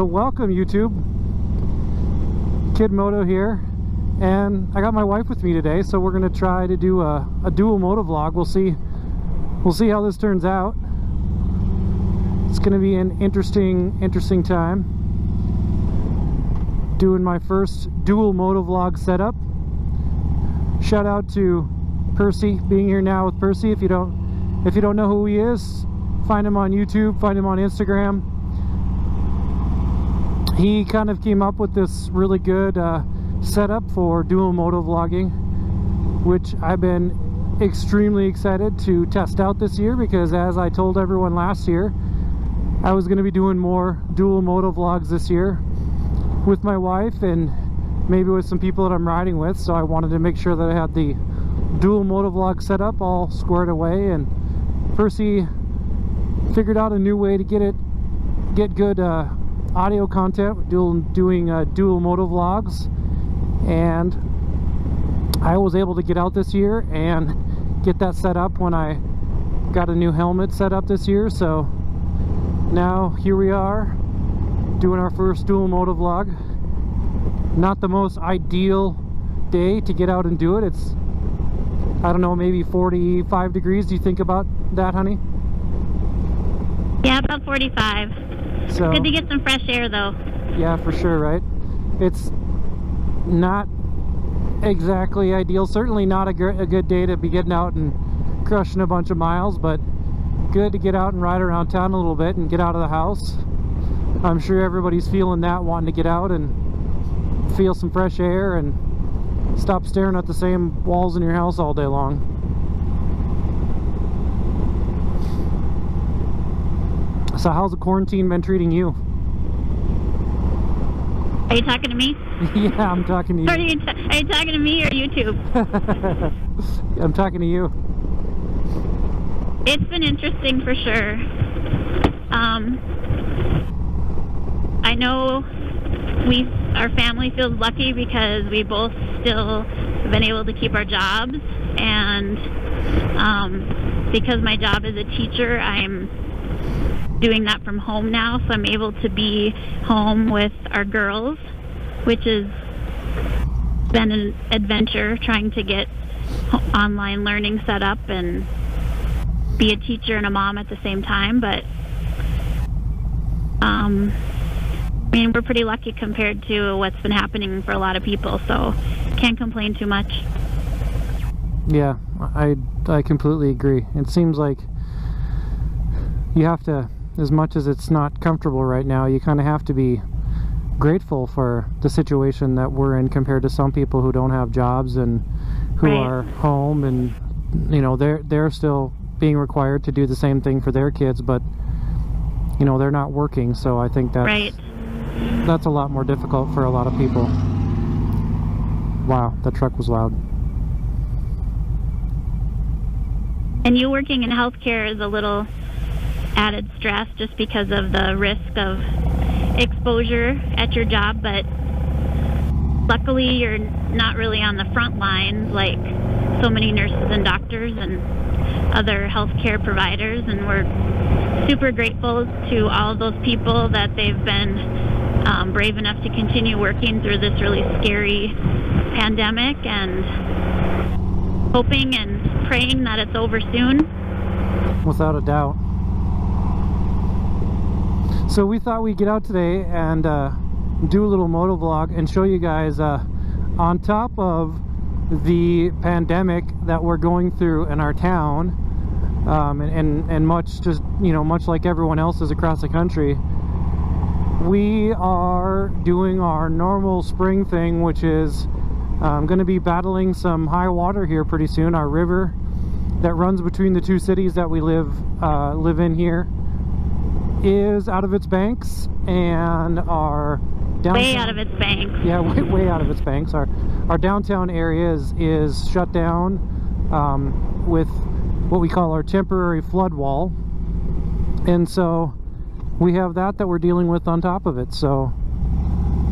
So welcome YouTube, Kidmoto here, and I got my wife with me today, so we're gonna try to do a dual motovlog. We'll see how this turns out. It's gonna be an interesting time. Doing my first dual motovlog setup. Shout out to Percy, being here now with Percy. If you don't know who he is, find him on YouTube, find him on Instagram. He kind of came up with this really good setup for dual motovlogging, which I've been extremely excited to test out this year, because as I told everyone last year, I was going to be doing more dual motovlogs this year with my wife and maybe with some people that I'm riding with. So I wanted to make sure that I had the dual motovlog setup all squared away, and Percy figured out a new way to get good audio content doing dual motovlogs, and I was able to get out this year and get that set up when I got a new helmet set up this year. So now here we are doing our first dual motovlog. Not the most ideal day to get out and do it. It's, I don't know, maybe 45 degrees. Do you think about that, honey? Yeah, about 45. So, good to get some fresh air though. Yeah, for sure, right? It's not exactly ideal. Certainly not a good day to be getting out and crushing a bunch of miles, but good to get out and ride around town a little bit and get out of the house. I'm sure everybody's feeling that, wanting to get out and feel some fresh air and stop staring at the same walls in your house all day long. So how's the quarantine been treating you? Are you talking to me? Yeah, I'm talking to you. Are you talking to me or YouTube? I'm talking to you. It's been interesting for sure. I know our family feels lucky because we both still have been able to keep our jobs, and because my job is a teacher, I'm doing that from home now, so I'm able to be home with our girls, which has been an adventure trying to get online learning set up and be a teacher and a mom at the same time. But I mean, we're pretty lucky compared to what's been happening for a lot of people, so can't complain too much. Yeah, I completely agree. It seems like you have to, as much as it's not comfortable right now, you kind of have to be grateful for the situation that we're in compared to some people who don't have jobs and who Right. are home, and you know, they're still being required to do the same thing for their kids, but you know, they're not working. So I think that's a lot more difficult for a lot of people. Wow, that truck was loud. And you working in healthcare is a little added stress just because of the risk of exposure at your job, but luckily you're not really on the front lines like so many nurses and doctors and other healthcare providers, and we're super grateful to all of those people that they've been brave enough to continue working through this really scary pandemic, and hoping and praying that it's over soon. Without a doubt. So we thought we'd get out today and do a little motovlog and show you guys on top of the pandemic that we're going through in our town, and much just, you know, much like everyone else is across the country, we are doing our normal spring thing, which is going to be battling some high water here pretty soon. Our river that runs between the two cities that we live in here is out of its banks, and our downtown, way out of its banks. Yeah, way out of its banks. Our downtown area is shut down with what we call our temporary flood wall, and so we have that we're dealing with on top of it. So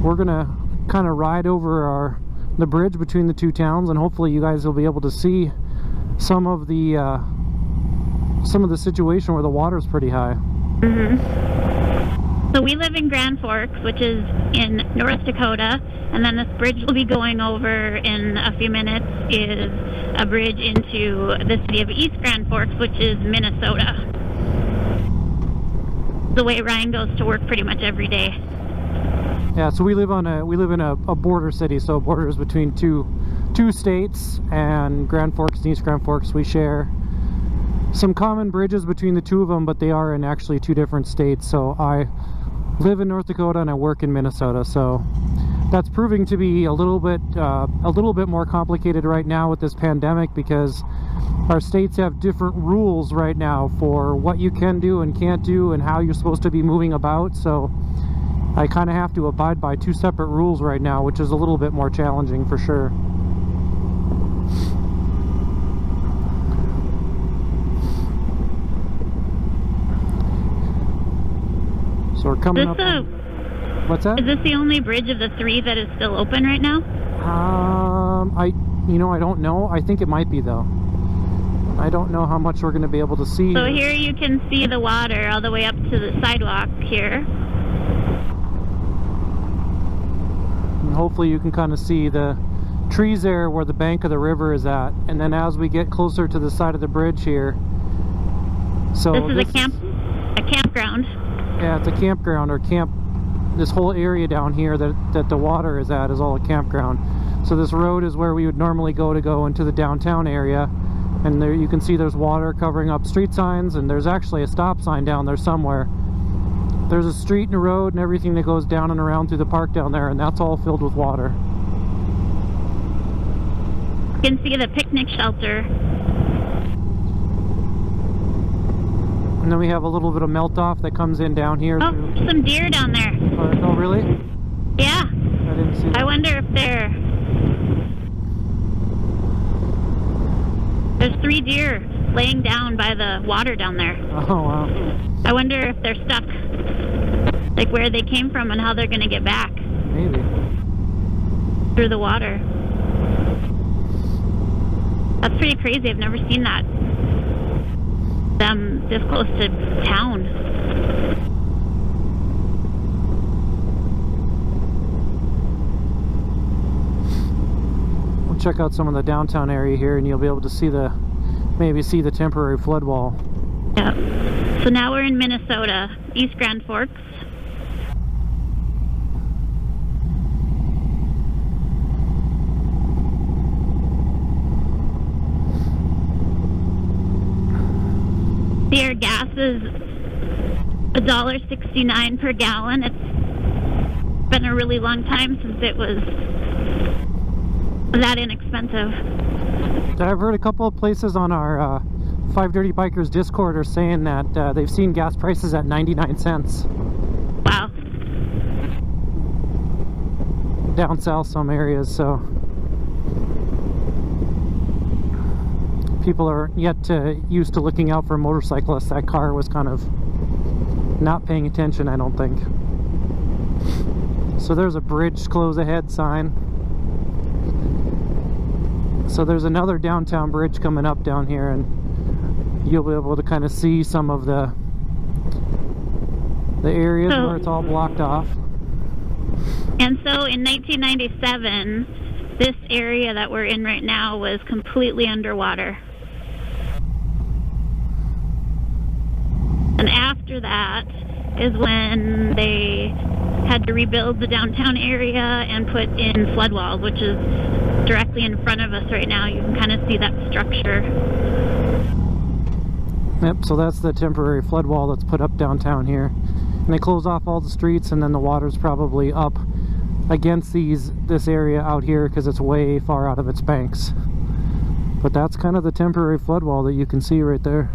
we're gonna kind of ride over the bridge between the two towns, and hopefully you guys will be able to see some of the situation where the water's pretty high. Mm-hmm. So we live in Grand Forks, which is in North Dakota, and then this bridge we'll be going over in a few minutes is a bridge into the city of East Grand Forks, which is Minnesota. The way Ryan goes to work pretty much every day. Yeah, so we live in a border city, so borders between two states, and Grand Forks and East Grand Forks, we share some common bridges between the two of them, but they are in actually two different states. So I live in North Dakota and I work in Minnesota, so that's proving to be a little bit more complicated right now with this pandemic, because our states have different rules right now for what you can do and can't do and how you're supposed to be moving about. So I kind of have to abide by two separate rules right now, which is a little bit more challenging for sure. So we're coming up on, what's that? Is this the only bridge of the three that is still open right now? I don't know. I think it might be, though. I don't know how much we're going to be able to see. So here you can see the water all the way up to the sidewalk here. And hopefully you can kind of see the trees there where the bank of the river is at. And then as we get closer to the side of the bridge here, so this is a campground. Yeah, it's a campground or camp. This whole area down here that the water is at is all a campground. So this road is where we would normally go into the downtown area, and there you can see there's water covering up street signs, and there's actually a stop sign down there somewhere. There's a street and a road and everything that goes down and around through the park down there, and that's all filled with water. You can see the picnic shelter. And then we have a little bit of melt off that comes in down here. Oh, some deer down there. Oh, really? Yeah. I didn't see that. I wonder if there's 3 deer laying down by the water down there. Oh, wow. I wonder if they're stuck, like where they came from and how they're going to get back. Maybe. Through the water. That's pretty crazy. I've never seen that. Them this close to town. We'll check out some of the downtown area here, and you'll be able to see maybe see the temporary flood wall. Yep. So now we're in Minnesota, East Grand Forks. Their gas is $1.69 per gallon. It's been a really long time since it was that inexpensive. I've heard a couple of places on our 5 Dirty Bikers Discord are saying that they've seen gas prices at 99 cents. Wow. Down south some areas, so people are yet used to looking out for motorcyclists. That car was kind of not paying attention, I don't think. So there's a bridge close ahead sign. So there's another downtown bridge coming up down here, and you'll be able to kind of see some of the areas where it's all blocked off. And so in 1997, this area that we're in right now was completely underwater. And after that is when they had to rebuild the downtown area and put in flood walls, which is directly in front of us right now. You can kind of see that structure. Yep, so that's the temporary flood wall that's put up downtown here. And they close off all the streets, and then the water's probably up against this area out here because it's way far out of its banks. But that's kind of the temporary flood wall that you can see right there.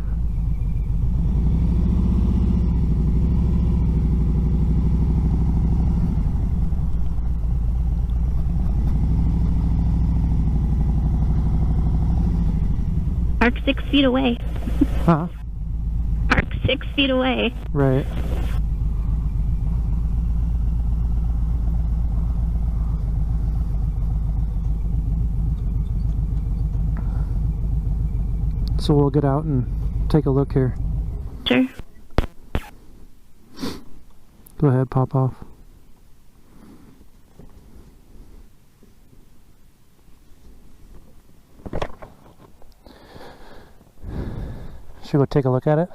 Park 6 feet away. Huh? Park 6 feet away. Right. So we'll get out and take a look here. Sure. Go ahead, pop off. Should we go take a look at it?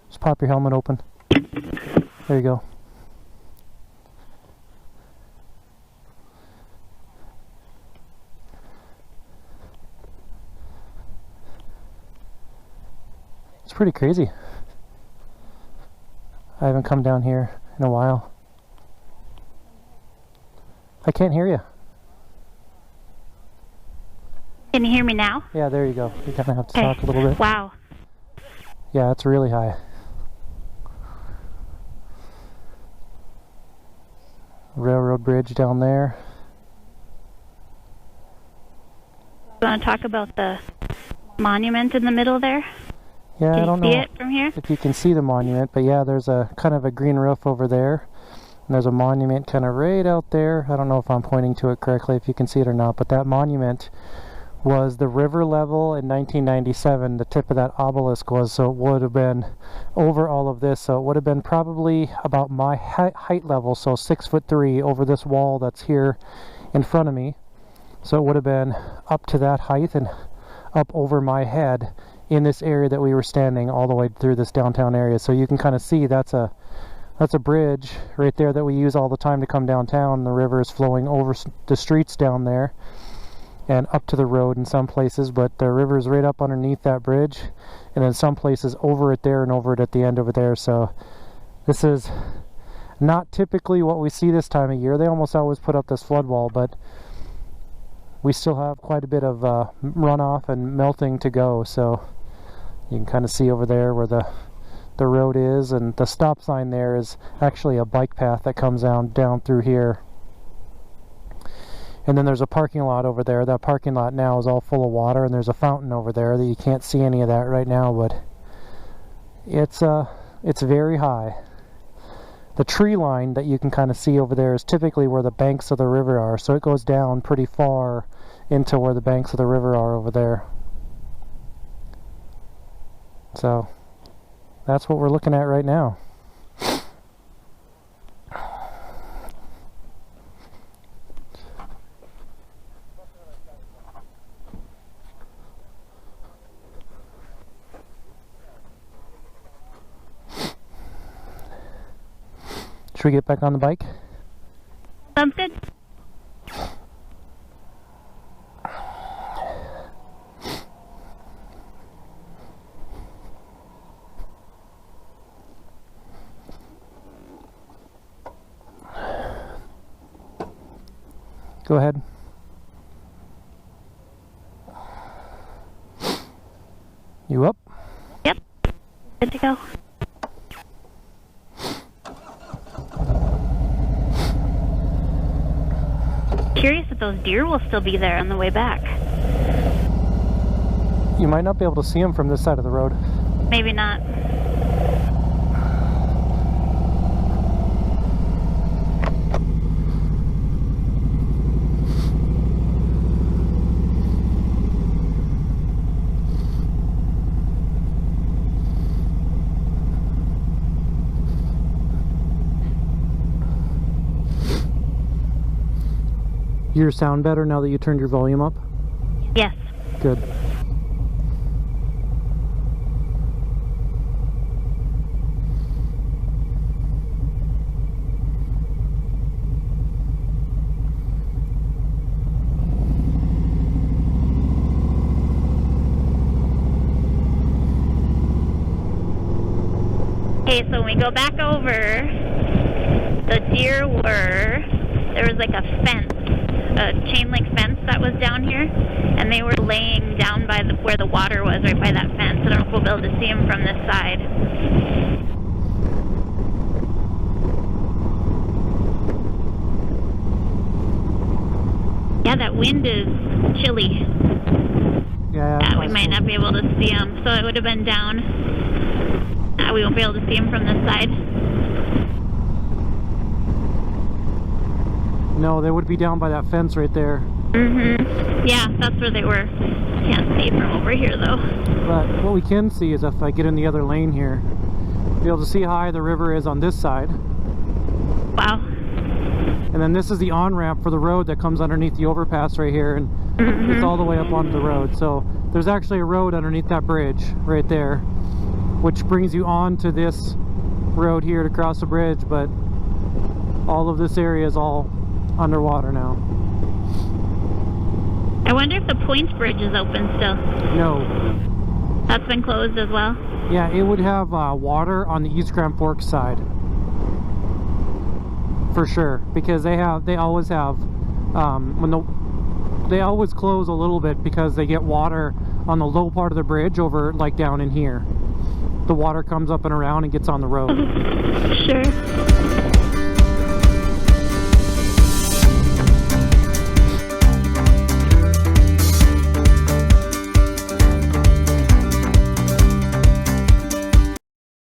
Just pop your helmet open. There you go. It's pretty crazy. I haven't come down here in a while. I can't hear you. Can you hear me now? Yeah, there you go. You're gonna have to talk a little bit. Wow. Yeah, it's really high. Railroad bridge down there. You want to talk about the monument in the middle there? Yeah, I don't know Can you see it from here? if you can see the monument, but yeah, there's a kind of a green roof over there. And there's a monument kind of right out there. I don't know if I'm pointing to it correctly, if you can see it or not, but that monument was the river level in 1997. The tip of that obelisk was, so it would have been over all of this. So it would have been probably about my height level, so 6'3" over this wall that's here in front of me. So it would have been up to that height and up over my head in this area that we were standing all the way through this downtown area. So you can kind of see that's a bridge right there that we use all the time to come downtown. The river is flowing over the streets down there and up to the road in some places, but the river is right up underneath that bridge, and in some places over it there and over it at the end over there. So this is not typically what we see this time of year. They almost always put up this flood wall, but we still have quite a bit of runoff and melting to go. So you can kind of see over there where the road is, and the stop sign there is actually a bike path that comes down through here. And then there's a parking lot over there. That parking lot now is all full of water, and there's a fountain over there that you can't see any of that right now, but it's very high. The tree line that you can kind of see over there is typically where the banks of the river are, so it goes down pretty far into where the banks of the river are over there. So that's what we're looking at right now. Should we get back on the bike? Sounds good. Go ahead. You up? Yep. Good to go. Curious if those deer will still be there on the way back. You might not be able to see them from this side of the road. Maybe not. Your sound better now that you turned your volume up? Yes. Good. Okay, so when we go back over, the deer there was like a fence, a chain link fence that was down here, and they were laying down by where the water was, right by that fence. I don't know if we'll be able to see them from this side. Yeah, that wind is chilly. Yeah, we might not be able to see them, so it would have been down. We won't be able to see them from this side. No, they would be down by that fence right there. Mm-hmm. Yeah, that's where they were. Can't see from over here, though. But what we can see is if I get in the other lane here, be able to see how high the river is on this side. Wow. And then this is the on-ramp for the road that comes underneath the overpass right here, and it's all the way up onto the road. So there's actually a road underneath that bridge right there, which brings you on to this road here to cross the bridge, but all of this area is all underwater now. I wonder if the Points Bridge is open still. No. That's been closed as well? Yeah, it would have water on the East Grand Forks side. For sure, because they always have, they always close a little bit because they get water on the low part of the bridge over, like, down in here. The water comes up and around and gets on the road. Sure.